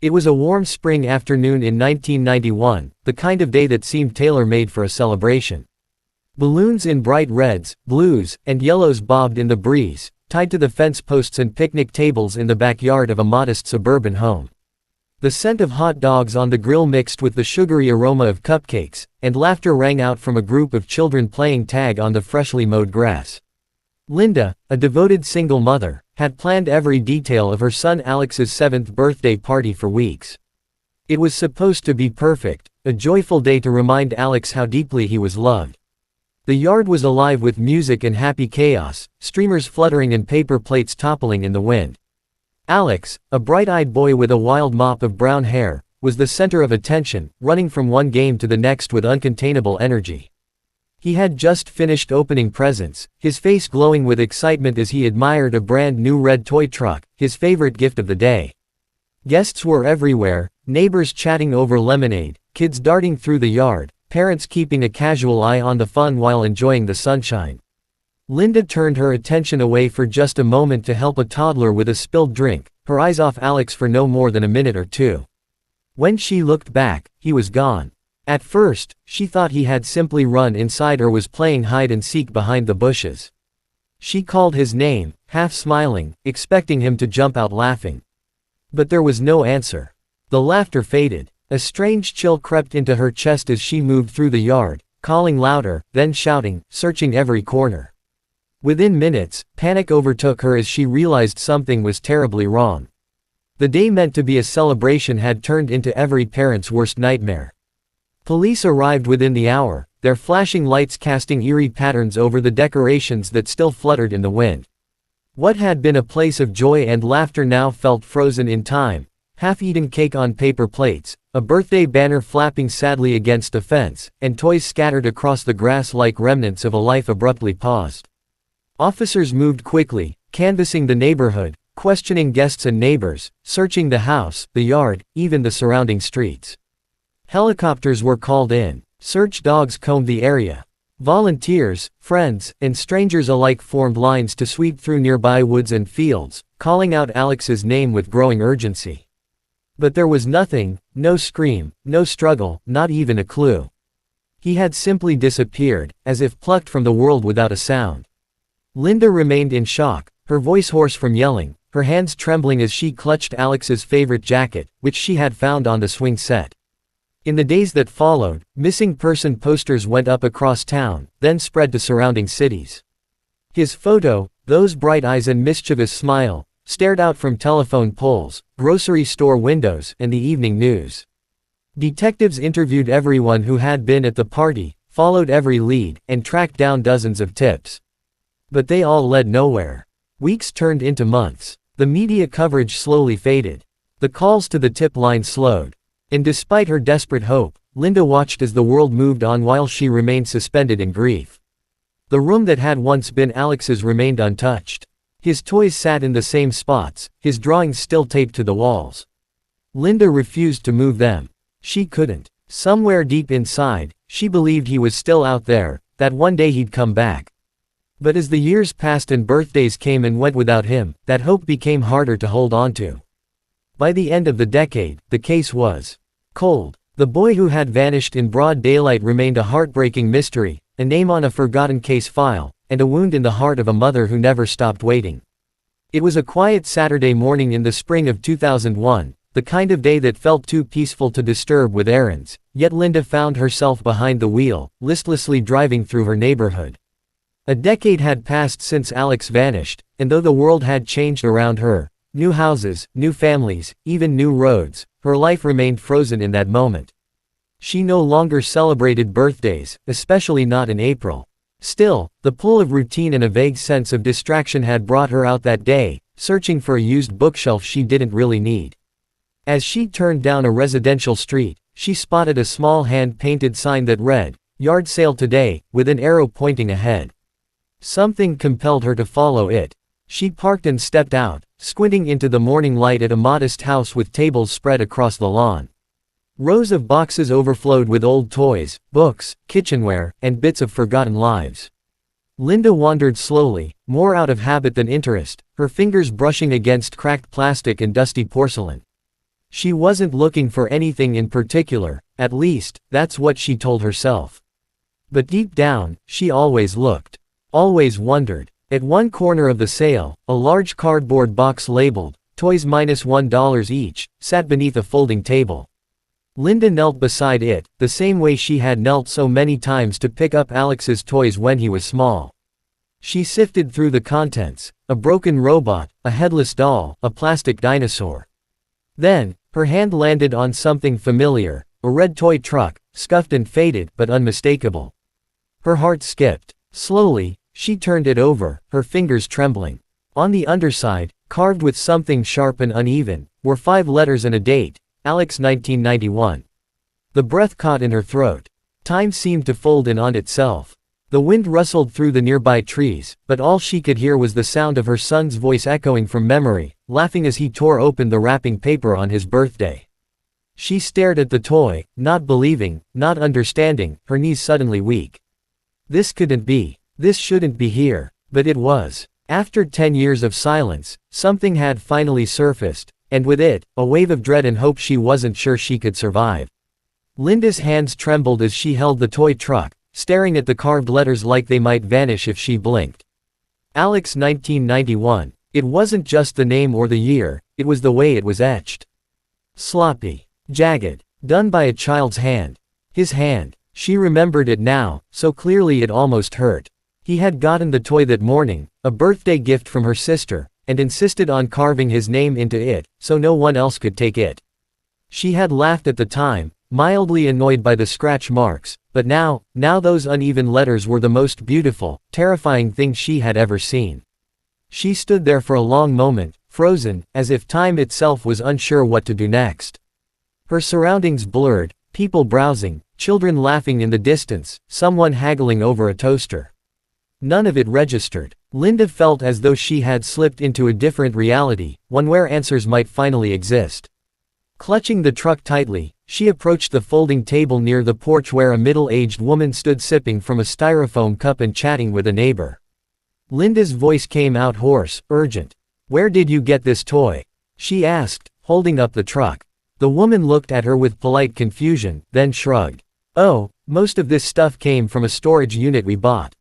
It was a warm spring afternoon in 1991, the kind of day that seemed tailor-made for a celebration. Balloons in bright reds, blues, and yellows bobbed in the breeze, tied to the fence posts and picnic tables in the backyard of a modest suburban home. The scent of hot dogs on the grill mixed with the sugary aroma of cupcakes, and laughter rang out from a group of children playing tag on the freshly mowed grass. Linda, a devoted single mother, had planned every detail of her son Alex's 7th birthday party for weeks. It was supposed to be perfect, a joyful day to remind Alex how deeply he was loved. The yard was alive with music and happy chaos, streamers fluttering and paper plates toppling in the wind. Alex, a bright-eyed boy with a wild mop of brown hair, was the center of attention, running from one game to the next with uncontainable energy. He had just finished opening presents, his face glowing with excitement as he admired a brand new red toy truck, his favorite gift of the day. Guests were everywhere, neighbors chatting over lemonade, kids darting through the yard, parents keeping a casual eye on the fun while enjoying the sunshine. Linda turned her attention away for just a moment to help a toddler with a spilled drink, her eyes off Alex for no more than a minute or two. When she looked back, he was gone. At first, she thought he had simply run inside or was playing hide and seek behind the bushes. She called his name, half smiling, expecting him to jump out laughing. But there was no answer. The laughter faded. A strange chill crept into her chest as she moved through the yard, calling louder, then shouting, searching every corner. Within minutes, panic overtook her as she realized something was terribly wrong. The day meant to be a celebration had turned into every parent's worst nightmare. Police arrived within the hour, their flashing lights casting eerie patterns over the decorations that still fluttered in the wind. What had been a place of joy and laughter now felt frozen in time, half-eaten cake on paper plates, a birthday banner flapping sadly against a fence, and toys scattered across the grass like remnants of a life abruptly paused. Officers moved quickly, canvassing the neighborhood, questioning guests and neighbors, searching the house, the yard, even the surrounding streets. Helicopters were called in. Search dogs combed the area. Volunteers, friends, and strangers alike formed lines to sweep through nearby woods and fields, calling out Alex's name with growing urgency. But there was nothing, no scream, no struggle, not even a clue. He had simply disappeared, as if plucked from the world without a sound. Linda remained in shock, her voice hoarse from yelling, her hands trembling as she clutched Alex's favorite jacket, which she had found on the swing set. In the days that followed, missing person posters went up across town, then spread to surrounding cities. His photo, those bright eyes and mischievous smile, stared out from telephone poles, grocery store windows, and the evening news. Detectives interviewed everyone who had been at the party, followed every lead, and tracked down dozens of tips. But they all led nowhere. Weeks turned into months. The media coverage slowly faded. The calls to the tip line slowed. And despite her desperate hope, Linda watched as the world moved on while she remained suspended in grief. The room that had once been Alex's remained untouched. His toys sat in the same spots, his drawings still taped to the walls. Linda refused to move them. She couldn't. Somewhere deep inside, she believed he was still out there, that one day he'd come back. But as the years passed and birthdays came and went without him, that hope became harder to hold on to. By the end of the decade, the case was cold. The boy who had vanished in broad daylight remained a heartbreaking mystery, a name on a forgotten case file, and a wound in the heart of a mother who never stopped waiting. It was a quiet Saturday morning in the spring of 2001, the kind of day that felt too peaceful to disturb with errands, yet Linda found herself behind the wheel, listlessly driving through her neighborhood. A decade had passed since Alex vanished, and though the world had changed around her, new houses, new families, even new roads, her life remained frozen in that moment. She no longer celebrated birthdays, especially not in April. Still, the pull of routine and a vague sense of distraction had brought her out that day, searching for a used bookshelf she didn't really need. As she turned down a residential street, she spotted a small hand-painted sign that read, "Yard sale today," with an arrow pointing ahead. Something compelled her to follow it. She parked and stepped out, squinting into the morning light at a modest house with tables spread across the lawn. Rows of boxes overflowed with old toys, books, kitchenware, and bits of forgotten lives. Linda wandered slowly, more out of habit than interest, her fingers brushing against cracked plastic and dusty porcelain. She wasn't looking for anything in particular, at least, that's what she told herself. But deep down, she always looked. Always wondered. At one corner of the sale, a large cardboard box labeled, "Toys -$1 each," sat beneath a folding table. Linda knelt beside it, the same way she had knelt so many times to pick up Alex's toys when he was small. She sifted through the contents: a broken robot, a headless doll, a plastic dinosaur. Then, her hand landed on something familiar, a red toy truck, scuffed and faded but unmistakable. Her heart skipped. Slowly, she turned it over, her fingers trembling. On the underside, carved with something sharp and uneven, were 5 letters and a date: Alex 1991. The breath caught in her throat. Time seemed to fold in on itself. The wind rustled through the nearby trees, but all she could hear was the sound of her son's voice echoing from memory, laughing as he tore open the wrapping paper on his birthday. She stared at the toy, not believing, not understanding, her knees suddenly weak. This couldn't be. This shouldn't be here. But it was. After 10 years of silence, something had finally surfaced, and with it, a wave of dread and hope she wasn't sure she could survive. Linda's hands trembled as she held the toy truck, staring at the carved letters like they might vanish if she blinked. Alex 1991. It wasn't just the name or the year, it was the way it was etched. Sloppy. Jagged. Done by a child's hand. His hand. She remembered it now, so clearly it almost hurt. He had gotten the toy that morning, a birthday gift from her sister, and insisted on carving his name into it, so no one else could take it. She had laughed at the time, mildly annoyed by the scratch marks, but now those uneven letters were the most beautiful, terrifying thing she had ever seen. She stood there for a long moment, frozen, as if time itself was unsure what to do next. Her surroundings blurred, people browsing, children laughing in the distance, someone haggling over a toaster. None of it registered. Linda felt as though she had slipped into a different reality, one where answers might finally exist. Clutching the truck tightly, she approached the folding table near the porch where a middle-aged woman stood sipping from a styrofoam cup and chatting with a neighbor. Linda's voice came out hoarse, urgent. "Where did you get this toy?" she asked, holding up the truck. The woman looked at her with polite confusion, then shrugged. "Oh, most of this stuff came from a storage unit we bought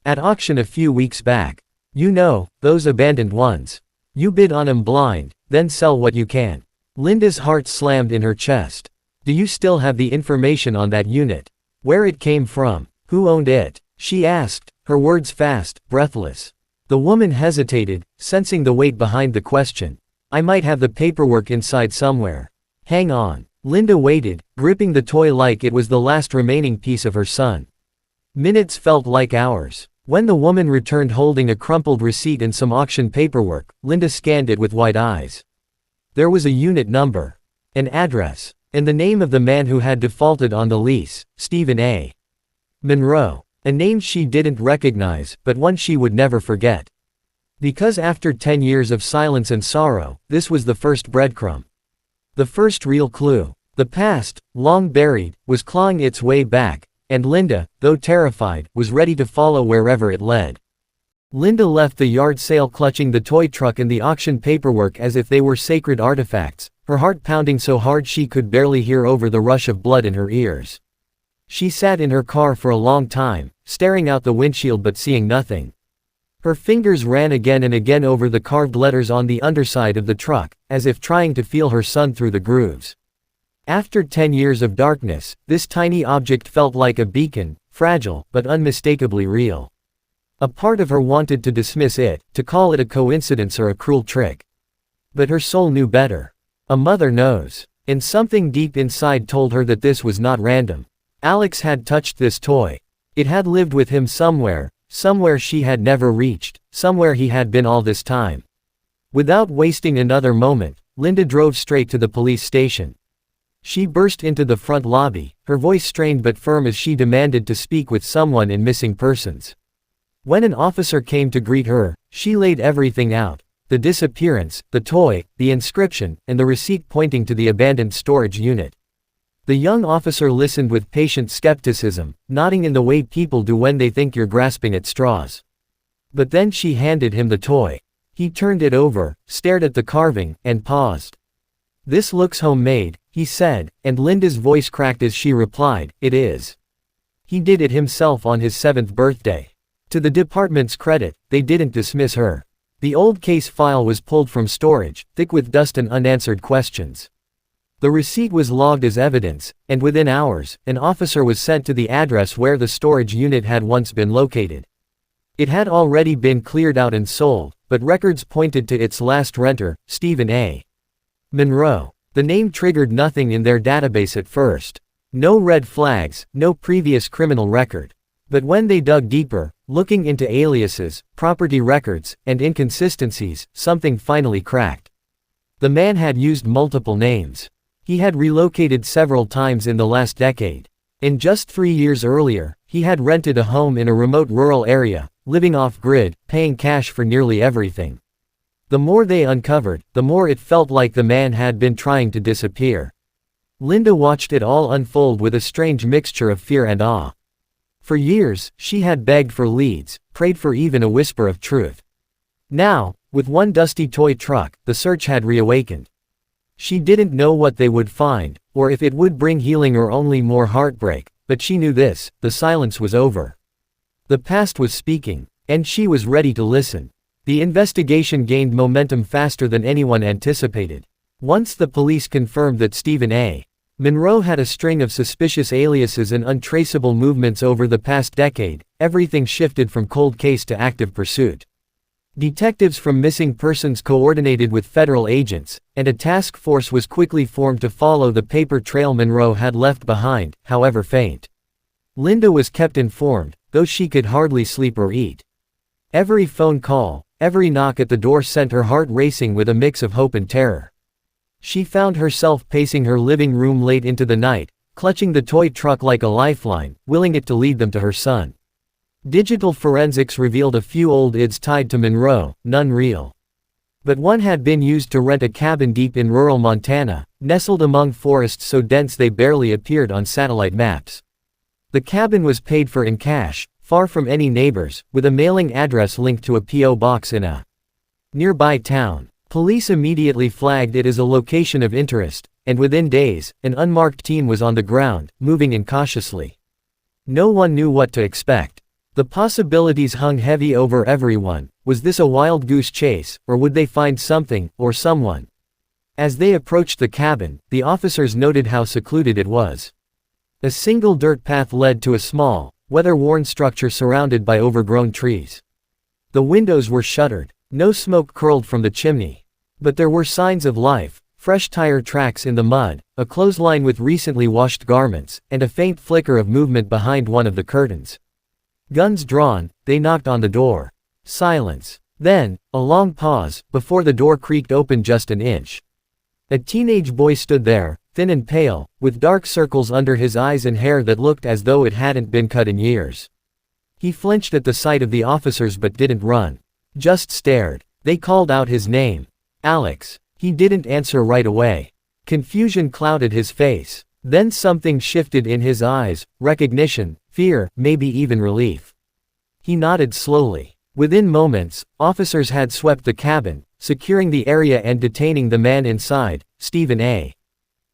at auction a few weeks back. You know, those abandoned ones. You bid on 'em blind, then sell what you can." Linda's heart slammed in her chest. "Do you still have the information on that unit? Where it came from? Who owned it?" she asked, her words fast, breathless. The woman hesitated, sensing the weight behind the question. "I might have the paperwork inside somewhere. Hang on." Linda waited, gripping the toy like it was the last remaining piece of her son. Minutes felt like hours. When the woman returned holding a crumpled receipt and some auction paperwork, Linda scanned it with wide eyes. There was a unit number, an address, and the name of the man who had defaulted on the lease, Stephen A. Monroe. A name she didn't recognize, but one she would never forget. Because after 10 years of silence and sorrow, this was the first breadcrumb. The first real clue. The past, long buried, was clawing its way back, and Linda, though terrified, was ready to follow wherever it led. Linda left the yard sale clutching the toy truck and the auction paperwork as if they were sacred artifacts, her heart pounding so hard she could barely hear over the rush of blood in her ears. She sat in her car for a long time, staring out the windshield but seeing nothing. Her fingers ran again and again over the carved letters on the underside of the truck, as if trying to feel her son through the grooves. After 10 years of darkness, this tiny object felt like a beacon, fragile, but unmistakably real. A part of her wanted to dismiss it, to call it a coincidence or a cruel trick. But her soul knew better. A mother knows. And something deep inside told her that this was not random. Alex had touched this toy. It had lived with him somewhere she had never reached, somewhere he had been all this time. Without wasting another moment, Linda drove straight to the police station. She burst into the front lobby, her voice strained but firm as she demanded to speak with someone in missing persons. When an officer came to greet her, she laid everything out: the disappearance, the toy, the inscription, and the receipt pointing to the abandoned storage unit. The young officer listened with patient skepticism, nodding in the way people do when they think you're grasping at straws. But then she handed him the toy. He turned it over, stared at the carving, and paused. "This looks homemade," he said, and Linda's voice cracked as she replied, "It is. He did it himself on his 7th birthday." To the department's credit, they didn't dismiss her. The old case file was pulled from storage, thick with dust and unanswered questions. The receipt was logged as evidence, and within hours, an officer was sent to the address where the storage unit had once been located. It had already been cleared out and sold, but records pointed to its last renter, Stephen A. Monroe. The name triggered nothing in their database at first. No red flags, no previous criminal record. But when they dug deeper, looking into aliases, property records, and inconsistencies, something finally cracked. The man had used multiple names. He had relocated several times in the last decade. In just 3 years earlier, he had rented a home in a remote rural area, living off-grid, paying cash for nearly everything. The more they uncovered, the more it felt like the man had been trying to disappear. Linda watched it all unfold with a strange mixture of fear and awe. For years, she had begged for leads, prayed for even a whisper of truth. Now, with one dusty toy truck, the search had reawakened. She didn't know what they would find, or if it would bring healing or only more heartbreak, but she knew this: the silence was over. The past was speaking, and she was ready to listen. The investigation gained momentum faster than anyone anticipated. Once the police confirmed that Stephen A. Monroe had a string of suspicious aliases and untraceable movements over the past decade, everything shifted from cold case to active pursuit. Detectives from missing persons coordinated with federal agents, and a task force was quickly formed to follow the paper trail Monroe had left behind, however faint. Linda was kept informed, though she could hardly sleep or eat. Every phone call, every knock at the door sent her heart racing with a mix of hope and terror. She found herself pacing her living room late into the night, clutching the toy truck like a lifeline, willing it to lead them to her son. Digital forensics revealed a few old IDs tied to Monroe, none real. But one had been used to rent a cabin deep in rural Montana, nestled among forests so dense they barely appeared on satellite maps. The cabin was paid for in cash, far from any neighbors, with a mailing address linked to a P.O. box in a nearby town. Police immediately flagged it as a location of interest, and within days, an unmarked team was on the ground, moving in cautiously. No one knew what to expect. The possibilities hung heavy over everyone. Was this a wild goose chase, or would they find something, or someone? As they approached the cabin, the officers noted how secluded it was. A single dirt path led to a small, weather-worn structure surrounded by overgrown trees. The windows were shuttered. No smoke curled from the chimney. But there were signs of life: fresh tire tracks in the mud, a clothesline with recently washed garments, and a faint flicker of movement behind one of the curtains. Guns drawn, they knocked on the door. Silence. Then, a long pause, before the door creaked open just an inch. A teenage boy stood there, thin and pale, with dark circles under his eyes and hair that looked as though it hadn't been cut in years. He flinched at the sight of the officers but didn't run. Just stared. They called out his name. Alex. He didn't answer right away. Confusion clouded his face. Then something shifted in his eyes: recognition, fear, maybe even relief. He nodded slowly. Within moments, officers had swept the cabin, securing the area and detaining the man inside, Stephen A.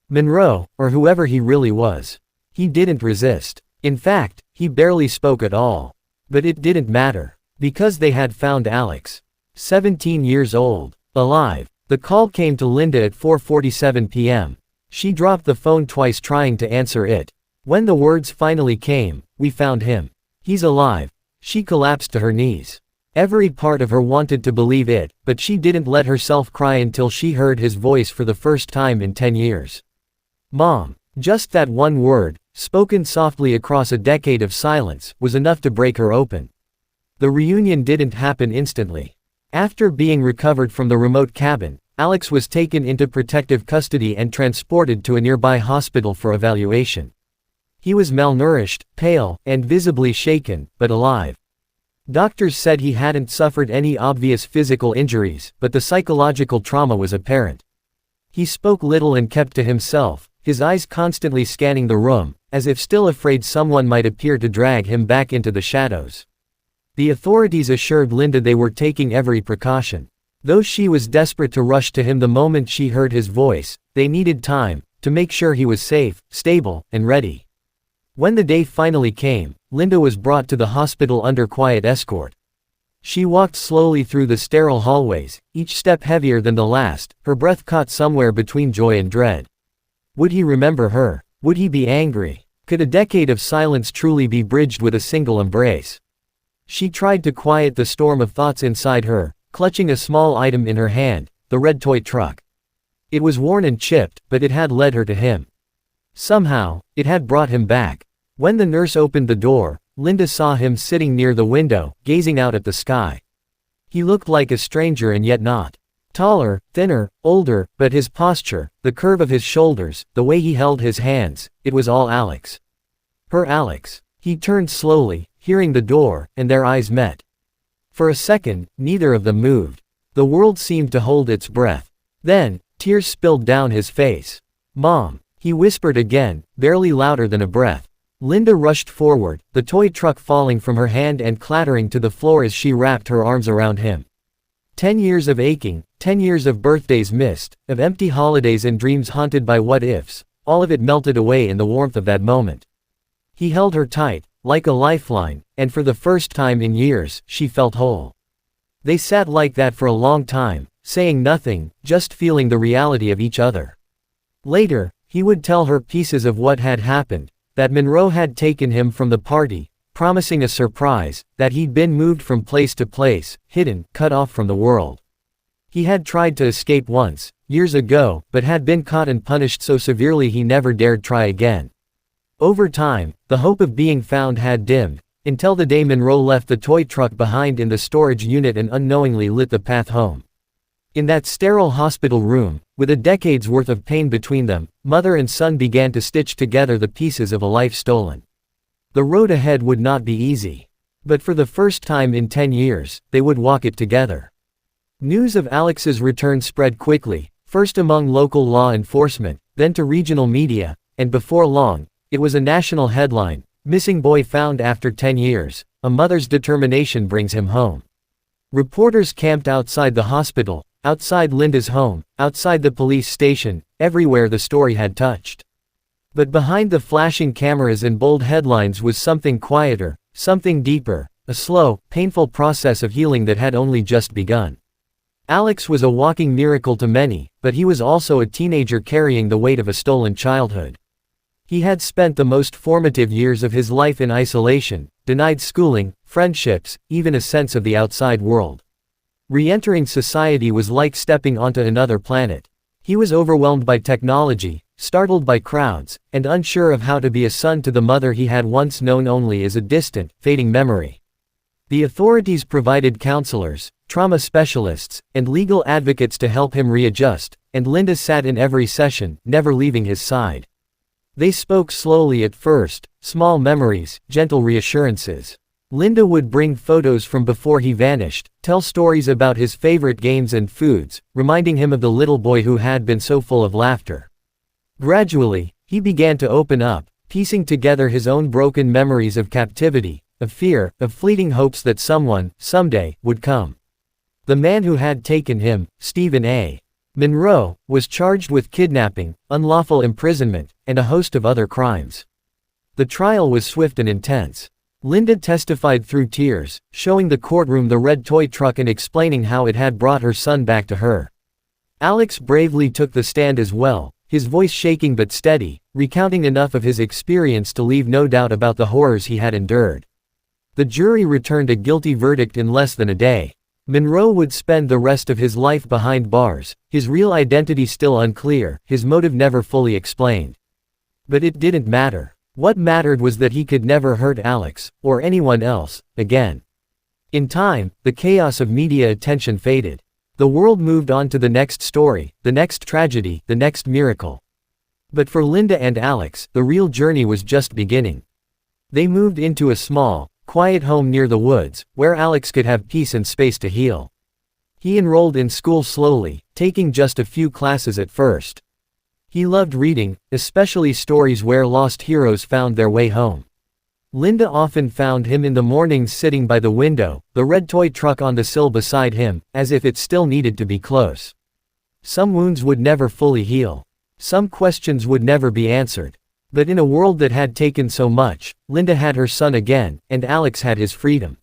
Monroe, or whoever he really was. He didn't resist. In fact, he barely spoke at all. But it didn't matter. Because they had found Alex. 17 years old. Alive. The call came to Linda at 4:47 p.m. She dropped the phone twice trying to answer it. When the words finally came, "We found him. He's alive," she collapsed to her knees. Every part of her wanted to believe it, but she didn't let herself cry until she heard his voice for the first time in 10 years. Mom. Just that one word, spoken softly across a decade of silence, was enough to break her open. The reunion didn't happen instantly. After being recovered from the remote cabin, Alex was taken into protective custody and transported to a nearby hospital for evaluation. He was malnourished, pale, and visibly shaken, but alive. Doctors said he hadn't suffered any obvious physical injuries, but the psychological trauma was apparent. He spoke little and kept to himself, his eyes constantly scanning the room, as if still afraid someone might appear to drag him back into the shadows. The authorities assured Linda they were taking every precaution. Though she was desperate to rush to him the moment she heard his voice, They needed time, to make sure he was safe, stable, and ready. When the day finally came, Linda was brought to the hospital under quiet escort. She walked slowly through the sterile hallways, each step heavier than the last, her breath caught somewhere between joy and dread. Would he remember her? Would he be angry? Could a decade of silence truly be bridged with a single embrace? She tried to quiet the storm of thoughts inside her, clutching a small item in her hand, the red toy truck. It was worn and chipped, but it had led her to him. Somehow, it had brought him back. When the nurse opened the door, Linda saw him sitting near the window, gazing out at the sky. He looked like a stranger and yet not. Taller, thinner, older, but his posture, the curve of his shoulders, the way he held his hands, it was all Alex. Her Alex. He turned slowly, hearing the door, and their eyes met. For a second, neither of them moved. The world seemed to hold its breath. Then, tears spilled down his face. "Mom," he whispered again, barely louder than a breath. Linda rushed forward, the toy truck falling from her hand and clattering to the floor as she wrapped her arms around him. 10 years of aching, 10 years of birthdays missed, of empty holidays and dreams haunted by what-ifs, all of it melted away in the warmth of that moment. He held her tight, like a lifeline, and for the first time in years, she felt whole. They sat like that for a long time, saying nothing, just feeling the reality of each other. Later, he would tell her pieces of what had happened, that Monroe had taken him from the party, promising a surprise, that he'd been moved from place to place, hidden, cut off from the world. He had tried to escape once, years ago, but had been caught and punished so severely he never dared try again. Over time, the hope of being found had dimmed, until the day Monroe left the toy truck behind in the storage unit and unknowingly lit the path home. In that sterile hospital room, with a decade's worth of pain between them, mother and son began to stitch together the pieces of a life stolen. The road ahead would not be easy. But for the first time in 10 years, they would walk it together. News of Alex's return spread quickly, first among local law enforcement, then to regional media, and before long, it was a national headline: "Missing boy found after 10 years, a mother's determination brings him home." Reporters camped outside the hospital, outside Linda's home, outside the police station, everywhere the story had touched. But behind the flashing cameras and bold headlines was something quieter, something deeper, a slow, painful process of healing that had only just begun. Alex was a walking miracle to many, but he was also a teenager carrying the weight of a stolen childhood. He had spent the most formative years of his life in isolation, denied schooling, friendships, even a sense of the outside world. Re-entering society was like stepping onto another planet. He was overwhelmed by technology, startled by crowds, and unsure of how to be a son to the mother he had once known only as a distant, fading memory. The authorities provided counselors, trauma specialists, and legal advocates to help him readjust, and Linda sat in every session, never leaving his side. They spoke slowly at first, small memories, gentle reassurances. Linda would bring photos from before he vanished, tell stories about his favorite games and foods, reminding him of the little boy who had been so full of laughter. Gradually, he began to open up, piecing together his own broken memories of captivity, of fear, of fleeting hopes that someone, someday, would come. The man who had taken him, Stephen A. Monroe, was charged with kidnapping, unlawful imprisonment, and a host of other crimes. The trial was swift and intense. Linda testified through tears, showing the courtroom the red toy truck and explaining how it had brought her son back to her. Alex bravely took the stand as well, his voice shaking but steady, recounting enough of his experience to leave no doubt about the horrors he had endured. The jury returned a guilty verdict in less than a day. Monroe would spend the rest of his life behind bars, his real identity still unclear, his motive never fully explained. But it didn't matter. What mattered was that he could never hurt Alex, or anyone else, again. In time, the chaos of media attention faded. The world moved on to the next story, the next tragedy, the next miracle. But for Linda and Alex, the real journey was just beginning. They moved into a small, quiet home near the woods, where Alex could have peace and space to heal. He enrolled in school slowly, taking just a few classes at first. He loved reading, especially stories where lost heroes found their way home. Linda often found him in the mornings sitting by the window, the red toy truck on the sill beside him, as if it still needed to be close. Some wounds would never fully heal. Some questions would never be answered. But in a world that had taken so much, Linda had her son again, and Alex had his freedom.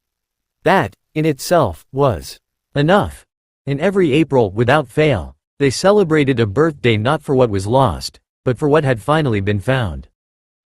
That, in itself, was enough. And every April, without fail, they celebrated a birthday not for what was lost, but for what had finally been found.